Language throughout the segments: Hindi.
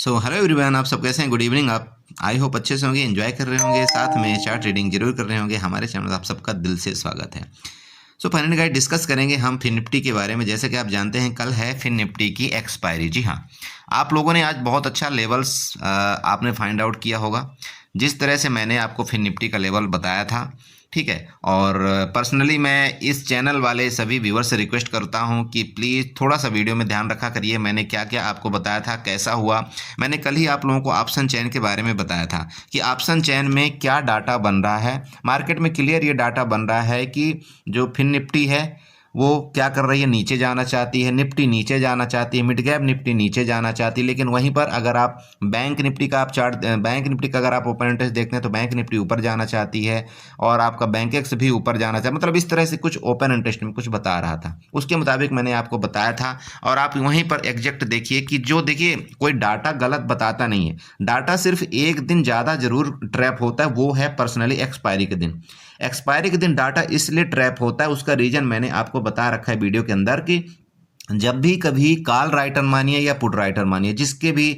सो हेलो एवरीवन, आप सब कैसे हैं? Good evening. आप आई होप अच्छे से होंगे, एंजॉय कर रहे होंगे, साथ में चार्ट ट्रेडिंग जरूर कर रहे होंगे। हमारे चैनल में आप सबका दिल से स्वागत है। सो फाइनली गाइस, डिस्कस करेंगे हम फिन निफ्टी के बारे में। जैसे कि आप जानते हैं, कल है फिन निफ्टी की एक्सपायरी। जी हाँ, आप लोगों ने आज बहुत अच्छा लेवल्स आपने फाइंड आउट किया होगा, जिस तरह से मैंने आपको फिन निफ्टी का लेवल बताया था। ठीक है, और पर्सनली मैं इस चैनल वाले सभी व्यूअर्स से रिक्वेस्ट करता हूं कि प्लीज़ थोड़ा सा वीडियो में ध्यान रखा करिए। मैंने क्या क्या आपको बताया था, कैसा हुआ। मैंने कल ही आप लोगों को ऑप्शन चेन के बारे में बताया था कि ऑप्शन चेन में क्या डाटा बन रहा है। मार्केट में क्लियर ये डाटा बन रहा है कि जो फिन निफ्टी है वो क्या कर रही है, नीचे जाना चाहती है। निफ्टी नीचे जाना चाहती है, मिड गैप निफ्टी नीचे जाना चाहती है। लेकिन वहीं पर अगर आप बैंक निफ्टी का बैंक निफ्टी का अगर आप ओपन इंटरेस्ट देखते हैं तो बैंक निफ्टी ऊपर जाना चाहती है और आपका बैंक एक्स भी ऊपर जाना चाहता है। मतलब इस तरह से कुछ ओपन इंटरेस्ट में कुछ बता रहा था, उसके मुताबिक मैंने आपको बताया था। और आप वहीं पर एग्जैक्ट देखिए कि जो देखिए कोई डाटा गलत बताता नहीं है। डाटा सिर्फ एक दिन ज़्यादा जरूर ट्रैप होता है, वो है पर्सनली एक्सपायरी के दिन। एक्सपायरी के दिन डाटा इसलिए ट्रैप होता है, उसका रीजन मैंने आपको बता रखा है वीडियो के अंदर कि जब भी कभी कॉल राइटर मानिए या पुट राइटर मानिए, जिसके भी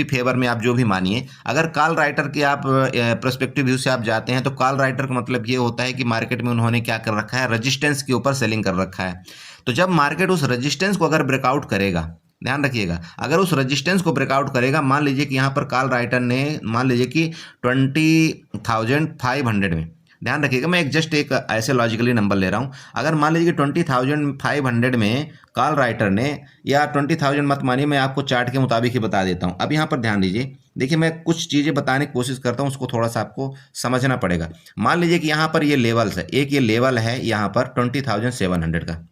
फेवर में आप जो भी मानिए, अगर कॉल राइटर के आप प्रोस्पेक्टिव व्यू से आप जाते हैं तो कॉल राइटर का मतलब ये होता है कि मार्केट में उन्होंने क्या कर रखा है, रेजिस्टेंस के ऊपर सेलिंग कर रखा है। तो जब मार्केट उस रेजिस्टेंस को अगर ब्रेकआउट करेगा, ध्यान रखिएगा, अगर उस रेजिस्टेंस को ब्रेकआउट करेगा, मान लीजिए कि यहाँ पर कॉल राइटर ने मान लीजिए कि 20,500 में, ध्यान रखिएगा, मैं जस्ट एक ऐसे लॉजिकली नंबर ले रहा हूं। अगर मान लीजिए कि 20,500 में कॉल राइटर ने, या 20,000 मत मानिए, मैं आपको चार्ट के मुताबिक ही बता देता हूं। अब यहां पर ध्यान दीजिए, देखिए मैं कुछ चीज़ें बताने की कोशिश करता हूं, उसको थोड़ा सा आपको समझना पड़ेगा। मान लीजिए कि यहां पर ये लेवल्स है, एक ये लेवल है यहां पर 20,700 का।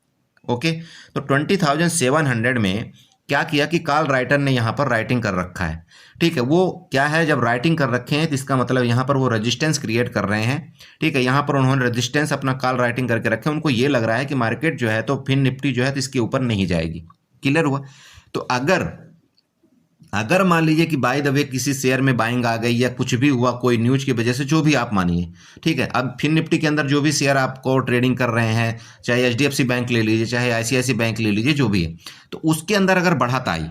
ओके, तो 20,700 में क्या किया कि कॉल राइटर ने यहाँ पर राइटिंग कर रखा है। ठीक है, वो क्या है, जब राइटिंग कर रखे हैं तो इसका मतलब यहाँ पर वो रेजिस्टेंस क्रिएट कर रहे हैं। ठीक है, यहाँ पर उन्होंने रेजिस्टेंस अपना कॉल राइटिंग करके रखे हैं। उनको ये लग रहा है कि मार्केट जो है तो फिन निफ्टी जो है तो इसके ऊपर नहीं जाएगी। क्लियर हुआ? तो अगर अगर मान लीजिए कि बाय द वे किसी शेयर में बाइंग आ गई या कुछ भी हुआ, कोई न्यूज की वजह से, जो भी आप मानिए, ठीक है, अब फिन निफ्टी के अंदर जो भी शेयर आपको ट्रेडिंग कर रहे हैं, चाहे एचडीएफसी बैंक ले लीजिए, चाहे आईसीआईसी बैंक ले लीजिए, जो भी है, तो उसके अंदर अगर बढ़त आई,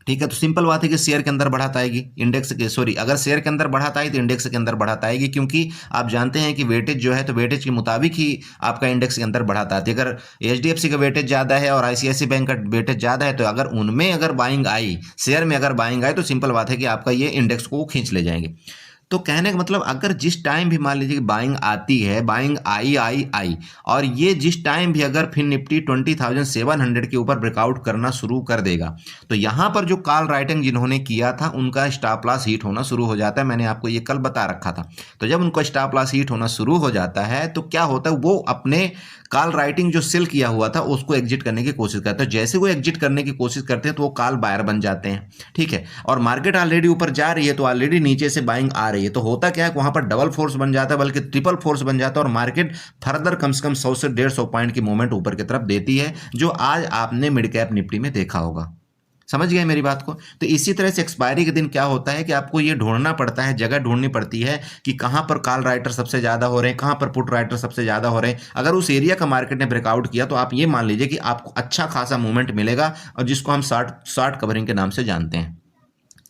ठीक है, तो सिंपल बात है कि शेयर के अंदर बढ़त आएगी, इंडेक्स के सॉरी, अगर शेयर के अंदर बढ़त आई तो इंडेक्स के अंदर बढ़त आएगी, क्योंकि आप जानते हैं कि वेटेज जो है तो वेटेज के मुताबिक ही आपका इंडेक्स के अंदर बढ़त आती है। अगर एचडीएफसी का वेटेज ज़्यादा है और आईसीआईसी बैंक का वेटेज ज़्यादा है, तो अगर उनमें अगर बाइंग आई, शेयर में अगर बाइंग आई, तो सिंपल बात है कि आपका ये इंडेक्स को खींच ले जाएंगे। तो कहने का मतलब, अगर जिस टाइम भी मान लीजिए कि बाइंग आती है, बाइंग आई, और ये जिस टाइम भी अगर फिर निफ्टी 20,700 के ऊपर ब्रेकआउट करना शुरू कर देगा, तो यहाँ पर जो कॉल राइटिंग जिन्होंने किया था उनका स्टॉप लॉस हिट होना शुरू हो जाता है। मैंने आपको ये कल बता रखा था। तो जब उनका स्टॉप लॉस हिट होना शुरू हो जाता है तो क्या होता है, वो अपने कॉल राइटिंग जो सेल किया हुआ था उसको एग्जिट करने की कोशिश करते हैं। जैसे वो एग्जिट करने की कोशिश करते हैं तो वो कॉल बायर बन जाते हैं। ठीक है, और मार्केट ऑलरेडी ऊपर जा रही है तो ऑलरेडी नीचे से बाइंग आ रही है, तो होता क्या है, वहां पर डबल फोर्स बन जाता है, बल्कि ट्रिपल फोर्स बन जाता है, और मार्केट फर्दर कम से कम 100 से 150 पॉइंट की मूवमेंट ऊपर की तरफ देती है, जो आज आपने मिड कैप निफ्टी में देखा होगा। समझ गए मेरी बात को? तो इसी तरह से एक्सपायरी के दिन क्या होता है कि आपको ये ढूंढना पड़ता है, जगह ढूंढनी पड़ती है कि कहां पर कॉल राइटर सबसे ज्यादा हो रहे हैं, कहां पर पुट राइटर सबसे ज्यादा हो रहे हैं। अगर उस एरिया का मार्केट ने ब्रेकआउट किया तो आप ये मान लीजिए कि आपको अच्छा खासा मूवमेंट मिलेगा, और जिसको हम शॉर्ट कवरिंग के नाम से जानते हैं।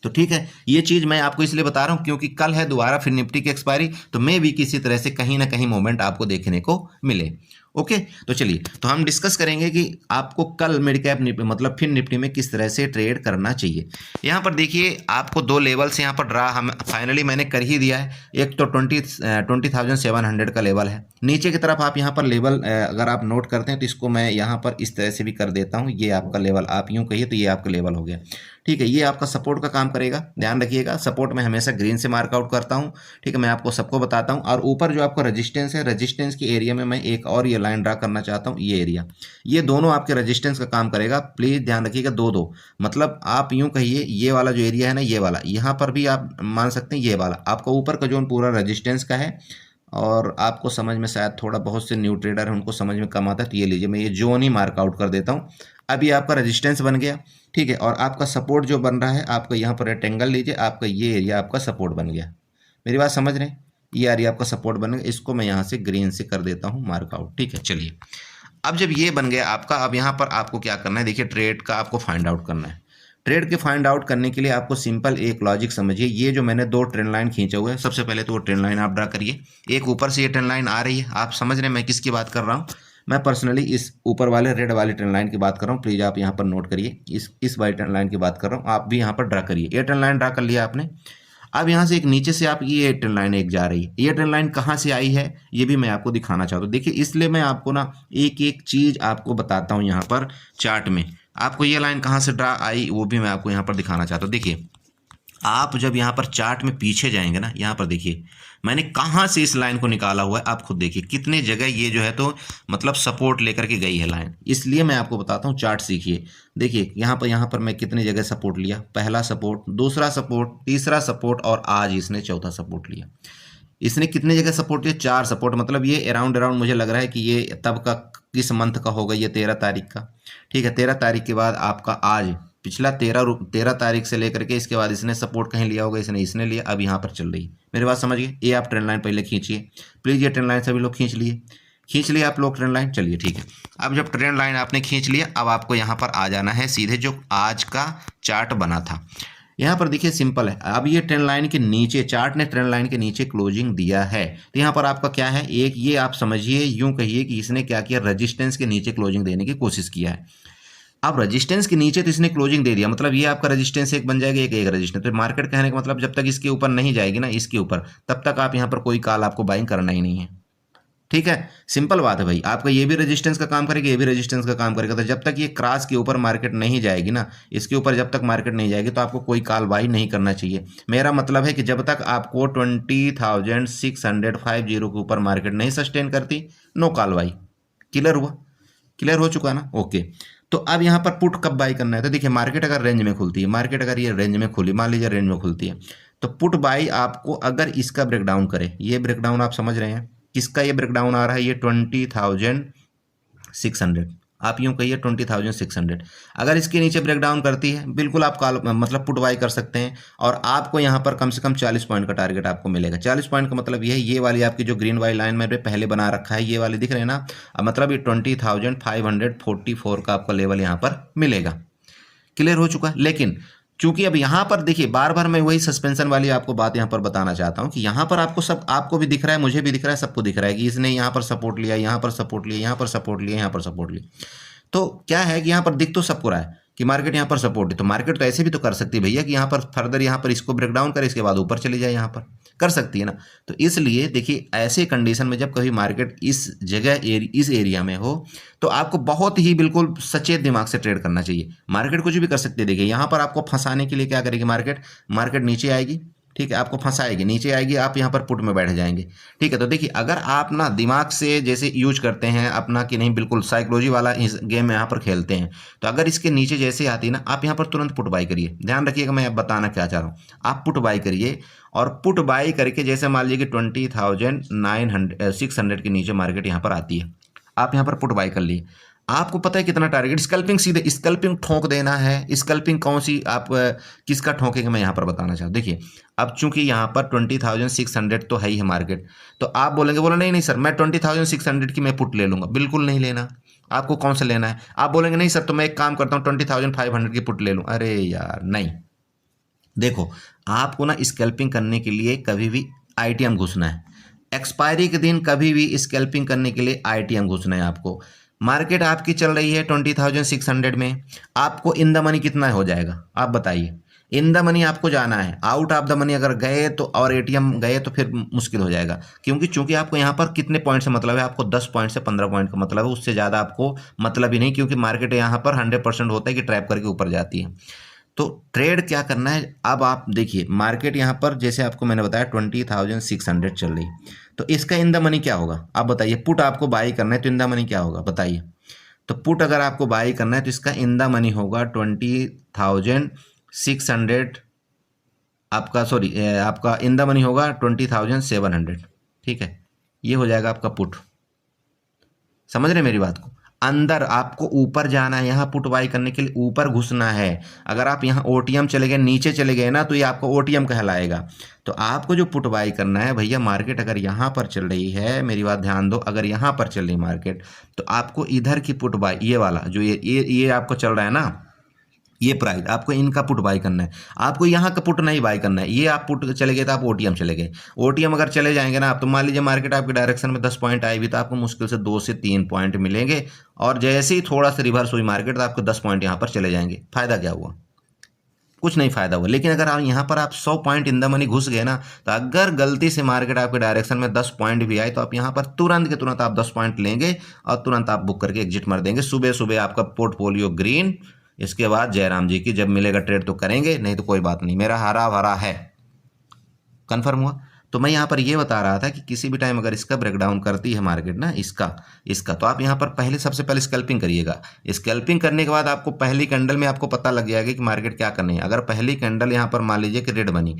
तो ठीक है, ये चीज मैं आपको इसलिए बता रहा हूं क्योंकि कल है दोबारा फिर निफ्टी की एक्सपायरी, तो मे भी किसी तरह से कहीं ना कहीं मूवमेंट आपको देखने को मिले। ओके, तो चलिए, तो हम डिस्कस करेंगे कि आपको कल मिड कैप निफ्टी मतलब फिर निफ्टी में किस तरह से ट्रेड करना चाहिए। यहाँ पर देखिए, आपको दो लेवल्स यहाँ पर ड्रा हम फाइनली मैंने कर ही दिया है। एक तो 20,700 का लेवल है, नीचे की तरफ आप यहाँ पर लेवल अगर आप नोट करते हैं तो इसको मैं यहाँ पर इस तरह से भी कर देता हूँ। ये आपका लेवल, आप यूँ कहिए तो ये आपका लेवल हो गया। ठीक है, ये आपका सपोर्ट का काम करेगा, ध्यान रखिएगा। सपोर्ट मैं हमेशा ग्रीन से मार्कआउट करता हूँ। ठीक है, मैं आपको सबको बताता हूँ। और ऊपर जो आपका रेजिस्टेंस है, रेजिस्टेंस के एरिया में मैं एक और ये लाइन ड्रा करना चाहता हूँ, ये एरिया, ये दोनों आपके रेजिस्टेंस का काम करेगा। प्लीज ध्यान रखिएगा, दो मतलब आप यूं कहिए, ये वाला जो एरिया है ना, ये वाला, यहाँ पर भी आप मान सकते हैं ये वाला आपका ऊपर का जोन पूरा रेजिस्टेंस का है। और आपको समझ में शायद थोड़ा, बहुत से न्यू ट्रेडर हैं उनको समझ में कम आता है, तो ये लीजिए, मैं ये जोन ही मार्कआउट कर देता हूँ। अब ये आपका रेजिस्टेंस बन गया। ठीक है, और आपका सपोर्ट जो बन रहा है, आपका यहाँ पर रेक्टेंगल लीजिए, आपका ये एरिया आपका सपोर्ट बन गया। मेरी बात समझ रहे हैं? ये एरिया आपका सपोर्ट बन गया, इसको मैं यहाँ से ग्रीन से कर देता हूँ मार्कआउट। ठीक है, चलिए, अब जब ये बन गया आपका, अब यहाँ पर आपको क्या करना है, देखिए ट्रेड का आपको फाइंड आउट करना है। ट्रेड के फाइंड आउट करने के लिए आपको सिंपल एक लॉजिक समझिए। ये जो मैंने दो ट्रेंड लाइन खींचे हुए हैं, सबसे पहले तो वो ट्रेंड लाइन आप ड्रा करिए। एक ऊपर से ये ट्रेंड लाइन आ रही है, आप समझ रहे हैं मैं किसकी बात कर रहा हूँ। मैं पर्सनली इस ऊपर वाले रेड वाले ट्रेंड लाइन की बात कर रहा हूँ, प्लीज़ आप यहाँ पर नोट करिए। इस वाली ट्रेंड लाइन की बात कर रहा हूँ, आप भी यहाँ पर ड्रा करिए। ये ट्रेंड लाइन ड्रा कर लिया आपने। अब यहाँ से एक नीचे से आप ये ट्रेंड लाइन एक जा रही है, ये ट्रेंड लाइन कहाँ से आई है ये भी मैं आपको दिखाना चाहता हूँ। देखिए इसलिए मैं आपको ना एक एक चीज़ आपको बताता हूँ यहाँ पर चार्ट में। आपको ये लाइन कहाँ से ड्रा आई वो भी मैं आपको यहाँ पर दिखाना चाहता हूँ। देखिए आप जब यहाँ पर चार्ट में पीछे जाएंगे ना, यहाँ पर देखिए मैंने कहाँ से इस लाइन को निकाला हुआ है, आप खुद देखिए कितने जगह ये जो है तो मतलब सपोर्ट लेकर के गई है लाइन। इसलिए मैं आपको बताता हूँ, चार्ट सीखिए। देखिए यहाँ पर मैं कितनी जगह सपोर्ट लिया, पहला सपोर्ट, दूसरा सपोर्ट, तीसरा सपोर्ट और आज इसने चौथा सपोर्ट लिया। इसने कितने जगह सपोर्ट लिया, 4 सपोर्ट। मतलब ये अराउंड मुझे लग रहा है कि ये तब का किस मंथ का होगा, ये 13 तारीख का, ठीक है। 13 तारीख के बाद आपका आज पिछला 13 तारीख से लेकर के इसके बाद इसने सपोर्ट कहीं लिया होगा, इसने लिया, अब यहाँ पर चल रही है। मेरी बात समझिए। ये आप ट्रेंड लाइन पहले खींचिए प्लीज़। ये ट्रेंड लाइन सभी लोग खींच लिए आप लोग ट्रेंड लाइन। चलिए ठीक है, अब जब ट्रेंड लाइन आपने खींच लिया, अब आपको यहाँ पर आ जाना है सीधे जो आज का चार्ट बना था। यहाँ पर देखिए सिंपल है। अब ये ट्रेंड लाइन के नीचे, चार्ट ने ट्रेंड लाइन के नीचे क्लोजिंग दिया है, तो यहाँ पर आपका क्या है, एक ये आप समझिए, यूं कहिए कि इसने क्या किया, रेजिस्टेंस के नीचे क्लोजिंग देने की कोशिश किया है। अब रेजिस्टेंस के नीचे तो इसने क्लोजिंग दे दिया, मतलब ये आपका रेजिस्टेंस एक बन जाएगा, एक रेजिस्टेंस। तो मार्केट कहने का मतलब जब तक इसके ऊपर नहीं जाएगी ना, इसके ऊपर, तब तक आप यहाँ पर कोई कॉल आपको बाइंग करना ही नहीं है। ठीक है, सिंपल बात है भाई। आपका ये भी रेजिस्टेंस का काम करेगा, ये भी रेजिस्टेंस का काम करेगा। तो जब तक ये क्रॉस के ऊपर मार्केट नहीं जाएगी ना, इसके ऊपर जब तक मार्केट नहीं जाएगी, तो आपको कोई कॉल बाई नहीं करना चाहिए। मेरा मतलब है कि जब तक आपको 20,650 के ऊपर मार्केट नहीं सस्टेन करती, नो कॉल बाई। क्लियर हुआ? क्लियर हो चुका ना? ओके। तो अब यहाँ पर पुट कब बाई करना है, तो देखिए मार्केट अगर रेंज में खुलती है, मार्केट अगर ये रेंज में खुली, मान लीजिए रेंज में खुलती है, तो पुट बाई आपको अगर इसका ब्रेकडाउन करे, ये ब्रेकडाउन आप समझ रहे हैं किसका ये ब्रेकडाउन आ रहा है, ये 20,600, आप यूं कहिए 20,600। अगर इसके नीचे ब्रेकडाउन करती है, बिल्कुल आप कॉल मतलब पुट बाई कर सकते हैं, और आपको यहाँ पर कम से कम 40 पॉइंट का टारगेट आपको मिलेगा। 40 पॉइंट का मतलब ये वाली आपकी जो ग्रीन वाली लाइन मैंने पहले बना रखा है, ये वाली दिख रहे हैं ना, मतलब ये 20,544 का आपका लेवल यहाँ पर मिलेगा। क्लियर हो चुका है। लेकिन चूंकि अब यहाँ पर देखिए, बार बार मैं वही सस्पेंशन वाली आपको बात यहाँ पर बताना चाहता हूँ कि यहाँ पर आपको सब, आपको भी दिख रहा है, मुझे भी दिख रहा है, सबको दिख रहा है कि इसने यहाँ पर सपोर्ट लिया, यहाँ पर सपोर्ट लिया, यहाँ पर सपोर्ट लिया, यहाँ पर सपोर्ट लिया। तो क्या है कि यहाँ पर दिख तो सबको रहा है कि मार्केट यहाँ पर सपोर्ट है, तो मार्केट तो ऐसे भी तो कर सकती है भैया कि यहाँ पर फर्दर यहाँ पर इसको ब्रेकडाउन करे, इसके बाद ऊपर चली जाए, यहाँ पर कर सकती है ना। तो इसलिए देखिए ऐसे कंडीशन में जब कभी मार्केट इस जगह इस एरिया में हो, तो आपको बहुत ही बिल्कुल सचेत दिमाग से ट्रेड करना चाहिए। मार्केट कुछ भी कर सकती है। देखिए यहाँ पर आपको फंसाने के लिए क्या करेगी मार्केट नीचे आएगी, ठीक है, आपको फंसाएगी, नीचे आएगी, आप यहाँ पर पुट में बैठ जाएंगे। ठीक है, तो देखिए अगर आप ना दिमाग से जैसे यूज करते हैं अपना कि नहीं, बिल्कुल साइकोलॉजी वाला इस गेम में यहाँ पर खेलते हैं, तो अगर इसके नीचे जैसे आती है ना, आप यहाँ पर तुरंत पुट बाई करिए। ध्यान रखिएगा मैं अब बताना क्या चाह रहा हूँ। आप पुट बाई करिए, और पुट बाई करके जैसे मान लीजिए कि 20,600 के नीचे मार्केट यहाँ पर आती है, आप यहाँ पर पुट बाई कर लिए। आपको पता है कितना टारगेट, स्कल्पिंग, सीधे स्कल्पिंग ठोक देना है। स्कल्पिंग कौन सी, आप किसका ठोकेंगे मैं यहाँ पर बताना चाहूँ। देखिए अब चूंकि यहाँ पर 20,600 तो है ही है मार्केट, तो आप बोलेंगे, बोलो नहीं सर मैं 20,600 की मैं पुट ले लूँगा। बिल्कुल नहीं लेना। आपको कौन सा लेना है? आप बोलेंगे नहीं सर तो मैं एक काम करता हूँ 20,500 की पुट ले लूँ। अरे यार नहीं, देखो आपको ना स्कैल्पिंग करने के लिए कभी भी आईटीएम घुसना है। एक्सपायरी के दिन कभी भी स्कैल्पिंग करने के लिए आईटीएम घुसना है आपको। मार्केट आपकी चल रही है 20,600 में, आपको इन द मनी कितना हो जाएगा आप बताइए। इन द मनी आपको जाना है, आउट ऑफ द मनी अगर गए तो, और एटीएम गए तो फिर मुश्किल हो जाएगा। क्योंकि चूंकि आपको यहाँ पर कितने पॉइंट से मतलब है, आपको 10 पॉइंट से 15 पॉइंट का मतलब है, उससे ज़्यादा आपको मतलब ही नहीं। क्योंकि मार्केट यहाँ पर 100% होता है कि ट्रैप करके ऊपर जाती है। तो ट्रेड क्या करना है, अब आप देखिए मार्केट यहाँ पर जैसे आपको मैंने बताया 20,600 चल रही, तो इसका इन द मनी क्या होगा आप बताइए। पुट आपको बाई करना है तो इन द मनी क्या होगा बताइए। तो पुट अगर आपको बाई करना है तो इसका इन द मनी होगा 20,600, आपका सॉरी आपका इन द मनी होगा 20,700। ठीक है, ये हो जाएगा आपका पुट। समझ रहे मेरी बात को? अंदर आपको ऊपर जाना है, यहाँ पुट बाई करने के लिए ऊपर घुसना है। अगर आप यहाँ ओटीएम चले गए, नीचे चले गए ना, तो ये आपको ओटीएम कहलाएगा। तो आपको जो पुट बाई करना है भैया, मार्केट अगर यहाँ पर चल रही है, मेरी बात ध्यान दो, अगर यहाँ पर चल रही मार्केट, तो आपको इधर की पुट बाई, ये वाला जो ये आपको चल रहा है ना, ये प्राइस आपको इनका पुट बाई करना है, आपको यहाँ का पुट नहीं बाई करना है। ये आप पुट चले गए तो आप ओटीएम चले गए, ओटीएम अगर चले जाएंगे ना आप, तो मान लीजिए मार्केट आपके डायरेक्शन में 10 पॉइंट आई भी तो आपको मुश्किल से 2 से 3 पॉइंट मिलेंगे, और जैसे ही थोड़ा सा रिवर्स हुई मार्केट तो आपको 10 पॉइंट यहाँ पर चले जाएंगे। फायदा क्या हुआ? कुछ नहीं फायदा हुआ। लेकिन अगर आप यहाँ पर आप 100 पॉइंट इन द मनी घुस गए ना, तो अगर गलती से मार्केट आपके डायरेक्शन में 10 पॉइंट भी आए तो आप यहाँ पर तुरंत के तुरंत आप 10 पॉइंट लेंगे और तुरंत आप बुक करके एग्जिट मार देंगे। सुबह सुबह आपका पोर्टफोलियो ग्रीन। इसके बाद जयराम जी की जब मिलेगा ट्रेड तो करेंगे, नहीं तो कोई बात नहीं, मेरा हरा भरा है। कन्फर्म हुआ? तो मैं यहाँ पर ये बता रहा था कि किसी भी टाइम अगर इसका ब्रेकडाउन करती है मार्केट ना, इसका तो आप यहाँ पर पहले सबसे पहले स्कैल्पिंग करिएगा। स्कैल्पिंग करने के बाद आपको पहली कैंडल में आपको पता लग जाएगा कि मार्केट क्या करनी है। अगर पहली कैंडल यहाँ पर मान लीजिए कि रेड बनी,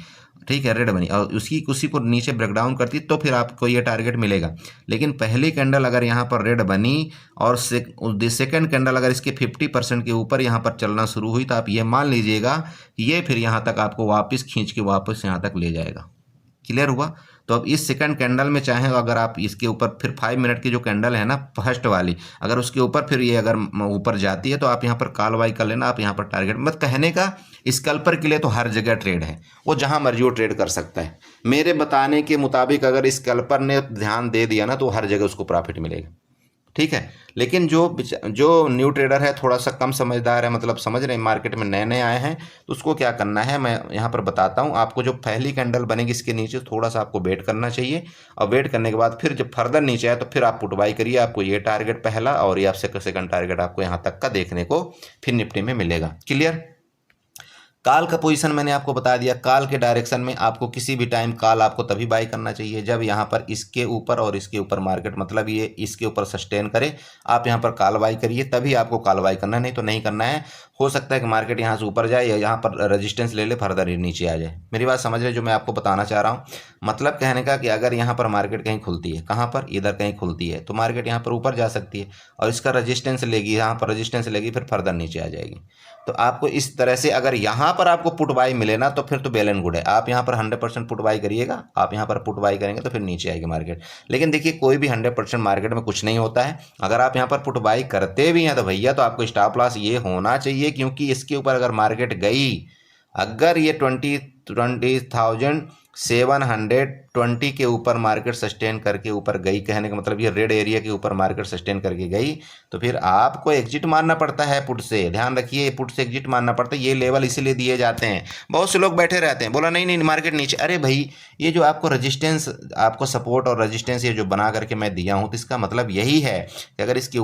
ठीक है, रेड बनी और उसी को नीचे ब्रेकडाउन करती तो फिर आपको ये टारगेट मिलेगा। लेकिन पहली कैंडल अगर यहाँ पर रेड बनी और सेकेंड कैंडल अगर इसके 50% के ऊपर यहाँ पर चलना शुरू हुई तो आप ये मान लीजिएगा कि ये फिर यहाँ तक आपको वापस खींच के वापस यहाँ तक ले जाएगा। क्लियर हुआ? तो अब इस सेकंड कैंडल में चाहे अगर आप इसके ऊपर फिर 5 मिनट की जो कैंडल है ना फर्स्ट वाली, अगर उसके ऊपर फिर ये अगर ऊपर जाती है तो आप यहाँ पर कॉल बाई कर लेना। आप यहाँ पर टारगेट मत कहने का, स्कैल्पर के लिए तो हर जगह ट्रेड है, वो जहाँ मर्जी वो ट्रेड कर सकता है। मेरे बताने के मुताबिक अगर स्कैल्पर ने ध्यान दे दिया ना तो हर जगह उसको प्रॉफिट मिलेगा, ठीक है। लेकिन जो न्यू ट्रेडर है, थोड़ा सा कम समझदार है, मतलब समझ रहे हैं, मार्केट में नए नए आए हैं, तो उसको क्या करना है मैं यहाँ पर बताता हूँ आपको। जो पहली कैंडल बनेगी इसके नीचे थोड़ा सा आपको वेट करना चाहिए, और वेट करने के बाद फिर जब फर्दर नीचे आए तो फिर आप पुट बाई करिए। आपको ये टारगेट पहला और ये आपसे सेकंड टारगेट आपको यहाँ तक का देखने को फिर निफ्टी में मिलेगा। क्लियर? काल का पोजीशन मैंने आपको बता दिया। काल के डायरेक्शन में आपको किसी भी टाइम काल आपको तभी बाई करना चाहिए जब यहाँ पर इसके ऊपर और इसके ऊपर मार्केट, मतलब ये इसके ऊपर सस्टेन करे, आप यहाँ पर काल बाई करिए, तभी आपको काल बाई करना है, नहीं तो नहीं करना है। हो सकता है कि मार्केट यहाँ से ऊपर जाए या यहाँ पर रेजिस्टेंस ले ले, फर्दर नीचे आ जाए। मेरी बात समझ रहे जो मैं आपको बताना चाह रहा हूँ? मतलब कहने का कि अगर यहाँ पर मार्केट कहीं खुलती है, कहाँ पर, इधर कहीं खुलती है, तो मार्केट यहाँ पर ऊपर जा सकती है और इसका रेजिस्टेंस लेगी, यहाँ पर रेजिस्टेंस लेगी, फिर फर्दर नीचे आ जाएगी। तो आपको इस तरह से अगर यहाँ पर आपको पुट बाई मिले ना तो फिर तो वेल एंड गुड है। आप यहाँ पर 100% पुट बाई करिएगा, आप यहाँ पर पुट बाई करेंगे तो फिर नीचे आएगी मार्केट। लेकिन देखिए कोई भी 100% मार्केट में कुछ नहीं होता है। अगर आप यहाँ पर पुट बाई करते भी हैं तो भैया तो आपको स्टॉप लॉस ये होना चाहिए, क्योंकि इसके ऊपर अगर मार्केट गई, अगर ये 20,720 के ऊपर मार्केट सस्टेन करके ऊपर गई, कहने का मतलब ये रेड एरिया के ऊपर मार्केट सस्टेन करके गई, तो फिर आपको एग्जिट मारना पड़ता है पुट से। ध्यान रखिए, पुट से एग्जिट मारना पड़ता है। ये लेवल इसीलिए दिए जाते हैं। बहुत से लोग बैठे रहते हैं, बोला नहीं नहीं मार्केट नीचे। अरे भाई, ये जो आपको रजिस्टेंस, आपको सपोर्ट और रजिस्टेंस ये जो बना करके मैं दिया हूँ, तो इसका मतलब यही है कि अगर इसके